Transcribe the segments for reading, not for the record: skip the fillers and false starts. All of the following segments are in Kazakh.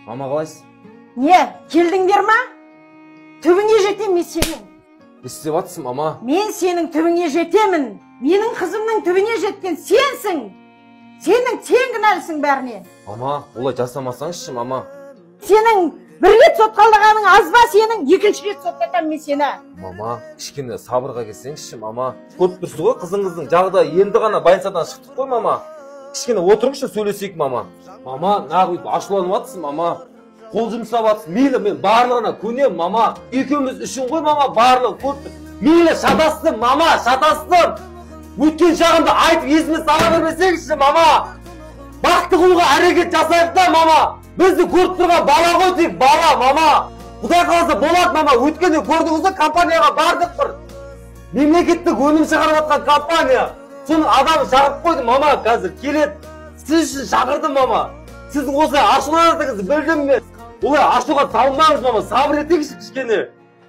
Мама қалайсыз? Не, келдіңдер ма? Түбіңе жетем мен сенің. Не істеп жатсың, мама? Мен сенің түбіңе жетемін. Менің қызымның түбіне жеткен сенсің. Сенің тең кінәлісің бәріне. Мама, олай жасамасаңызшы, мама. Сенің бір рет сотталғаның аз ба, сенің екінші рет соттатам мен сені. Мама, кішкене сабырға келсеңізші, мама. Көріп тұрсыз ғой, қызыңыздың жағдайы енді ғана больницадан шықтық қой, мама. Кішкене отырыңызшы, сөйлесейік, мама. Мама, нағып ашуланып жатсың, мама. Қол жұмсап жатсың. Мейлі, мен барлығына көнем, мама. Екеуміз үшін ғой, мама, барлығы көріп. Мейлі, шатастым, мама, шатастым. Өткен шағымды айтып есіме сала бермесеңізші, мама. Бақты құлға әрекет жасайық та, мама. Бізді көріп тұрған бала ғой тек, бала, мама. Құдай қаласа болады, мама. Өткенде көрдіңізді компанияға бардық бір. Мемлекеттік өнім шығарып жатқан компания. Соның адамы шақырып қойды, мама, қазір келеді. Сіз үшін шақырдым, мама. Сіз осылай ашуланатыңызды білдім мен. Олай ашуға салмаңыз, мама. Сабыр етіңізші кішкене.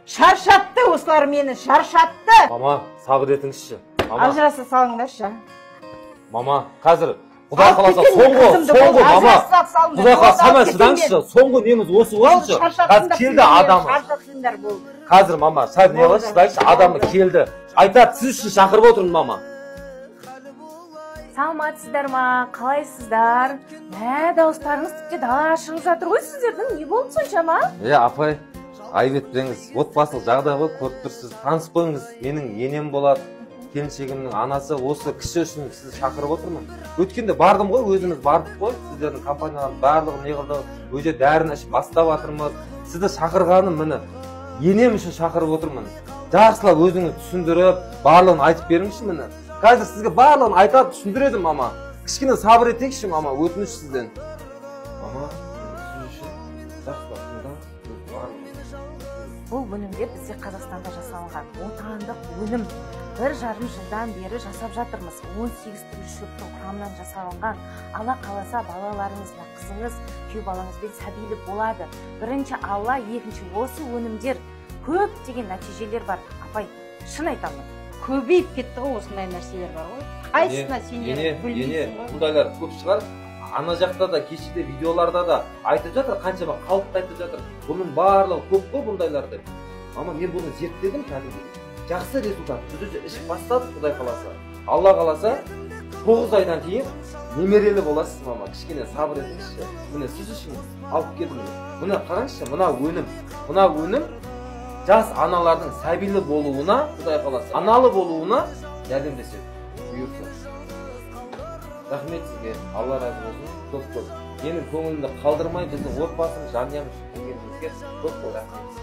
Шаршатты осылар мені, шаршатты. Мама, сабыр етіңізші. Ажыраса салыңдаршы. Мама, қазір Құдай қаласа соңғы, мама. Құдай қаласа самай шыдаңызшы. Соңғы неміз осы осыншы. Қазір келді адамы. Қазір, мама, сәл не қылшы, шыдайшы, адамы келді. Айтады, сіз үшін шақырып отырмын, мама. Саламатсыздар ма? Қалайсыздар? Дауыстарыңыз тіпті дала шығып жатыр ғой сіздердің. Не болды соншама? Апай, айып етпеңіз. Отбасылық жағдай ғой, көріп тұрсыз. Танысып қойыңыз. Менің енем болады. Келіншегімнің анасы, осы кіші үшін сізді шақырып отырмын. Өткенде бардым ғой, өзіміз бардық қой. Сіздердің компаниялардың барлығы не қылды? Өже дәріні ішіп бастап жатырмыз. Сізді шақырғаным міне. Енем үшін шақырып отырмын. Жақсылап өзіңіз түсіндіріп, барлығын айтып беріңізші міне. Қазір сізге барлығын айтып түсіндіреді, мама. Кішкене сабыр етейікші, мама, өтініш сізден. Мама, сіз үшін жақсылап бұл өнімдер бізде Қазақстанда жасалынған отандық өнім. 1,5 жылдан бері жасап жатырмыз. 18 түрлі шөптің құрамынан жасалынған. Алла қаласа балаларыңызға, қызыңыз, күйеу балаңызбен сәбилі болады. Бірінші Алла, екінші осы өнімдер көптеген нәтижелер бар. Апай, шын айтамын. Көбейіп кетті ғой осындай нәрселер бар ғой. Қайсысына сендер білмейсің ғой. Мұндайлар көп шығар. Ана жақта да, кешеде видеоларда да айтып жатыр, қаншама халыққа айтып жатыр. Бұның барлығы көп қой бұндайлар деп. Мама, мен бұны зерттедім кәдімгі. Жақсы результат. Біз ішіп бастадық, Құдай қаласа. Алла қаласа, 9 айдан кейін немерелі боласыз, мама. Кішкене сабыр етіңізші. Міне сіз үшін алып келдім. Міне қараңызшы, мына өнім жас аналардың сәбилі болуына, Құдай қаласа, аналы болуына жәрдемдеседі. Бұйырса. Рахмет сізге, Алла разы болсын, көп. Менің көңілімді қалдырмай біздің отбасымыз, жанұямыз келгеніңізге көп рахмет.